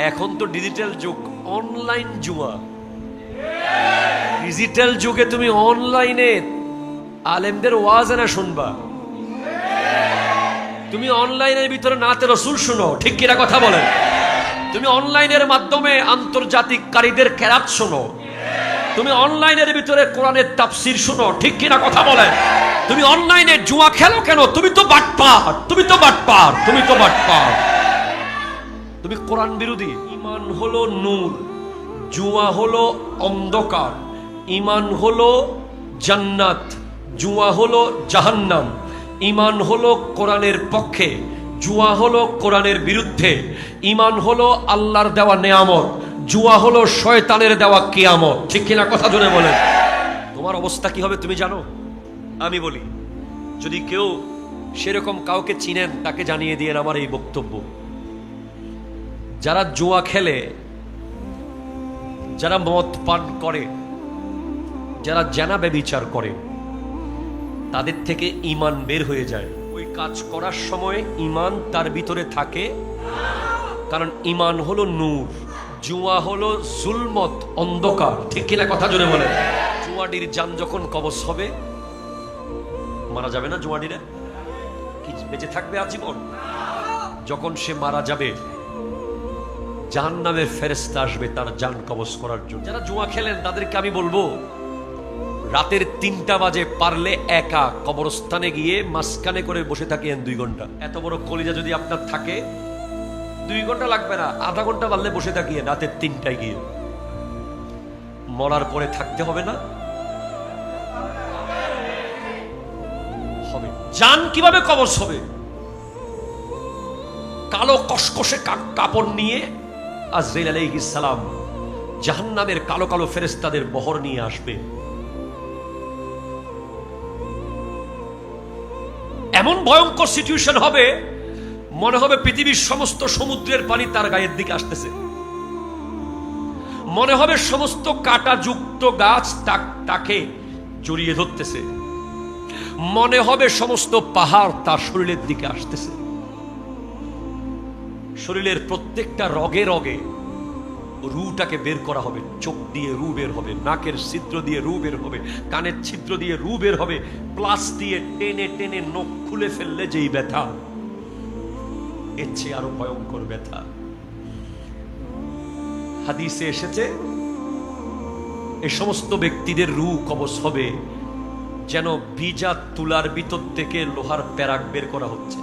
এখন তো ডিজিটাল যুগ, অনলাইন জুয়া। ডিজিটাল যুগে তুমি অনলাইনে আলেমদের ওয়াজ না শুনবা, তুমি অনলাইনের ভিতরে নাতে রসুল শুনো, ঠিক কিনা কথা বলেন? তুমি অনলাইনের মাধ্যমে আন্তর্জাতিক কারীদের কেরাত শোনো, তুমি অনলাইনের ভিতরে কোরআনের তাফসীর শুনো, ঠিক কিনা কথা বলেন? তুমি অনলাইনে জুয়া খেলো কেন? তুমি তো বাটপার, তুমি তো বাটপার, তুমি তো বাটপার, তুমি কোরআন বিরোধী। ঈমান হলো নূর, জুয়া হলো অন্ধকার। ঈমান হলো জান্নাত, জুয়া হলো জাহান্নাম। ঈমান হলো কোরআনের পক্ষে, জুয়া হলো কোরআনের বিরুদ্ধে। ঈমান হলো আল্লাহর দেওয়া নেয়ামত, জুয়া হলো শয়তানের দেওয়া কিয়ামত, ঠিক কিনা কথা জোরে বলেন? তোমার অবস্থা কি হবে তুমি জানো? আমি বলি, যদি কেউ সেরকম কাউকে চিনেন তাকে জানিয়ে দিয়েন আমার এই বক্তব্য। যারা জুয়া খেলে, যারা মদ পান করে, যারা জেনা ব্যভিচার করে, তাদের থেকে ঈমান বের হয়ে যায়। ওই কাজ করার সময় ঈমান তার ভিতরে থাকে, কারণ ঈমান হলো নূর, জুয়া হলো জুলমত, অন্ধকার, ঠিক কিনা কথা জোরে বলেন? জুয়াডির জান যখন কবজ হবে, মারা যাবে না জুয়াডিরা? কি বেঁচে থাকবে আজীবন? যখন সে মারা যাবে, জাহান্নামের ফেরেশতা আসবে তার জান কবজ করার জন্য। যারা জুয়া খেলেন তাদেরকে আমি বলবো, রাতের 3টা বাজে পারলে একা কবরস্থানে গিয়ে মাঝখানে করে বসে থাকিয়েন 2 ঘন্টা। এত বড় কলিজা যদি আপনার থাকে, 2 ঘন্টা লাগবে না, আধা ঘন্টা পারলে বসে থাকিয়ে রাতের 3টায় গিয়ে। মরার পরে থাকতে হবে না? হবে। জান কিভাবে কবজ হবে? কালো কসকসে কাপড় নিয়ে আজরাইল আলাইহিস সালাম জাহান্নামের কালো কালো ফেরেশতাদের বহর নিয়ে আসবে। এমন ভয়ঙ্কর সিচুয়েশন হবে, মনে হবে পৃথিবীর সমস্ত সমুদ্রের পানি তার গায়ের দিকে আসতেছে। মনে হবে সমস্ত কাঁটাযুক্ত গাছ তাকে জড়িয়ে ধরতেছে। মনে হবে সমস্ত পাহাড় তার শরীরের দিকে আসতেছে। শরীরের প্রত্যেকটা রগে রগে রুটাকে বের করা হবে। চোখ দিয়ে রু বের হবে, নাকের ছিদ্র দিয়ে রু বের হবে, কানের ছিদ্র দিয়ে রু বের হবে। প্লাস দিয়ে টেনে টেনে নখ খুলে ফেললে যেই ব্যথা, এর চেয়ে আরো ভয়ঙ্কর ব্যথা। হাদিসে এসেছে, এই সমস্ত ব্যক্তিদের রু কবজ হবে যেন ভিজা তুলার ভিতর থেকে লোহার প্যারাক বের করা হচ্ছে।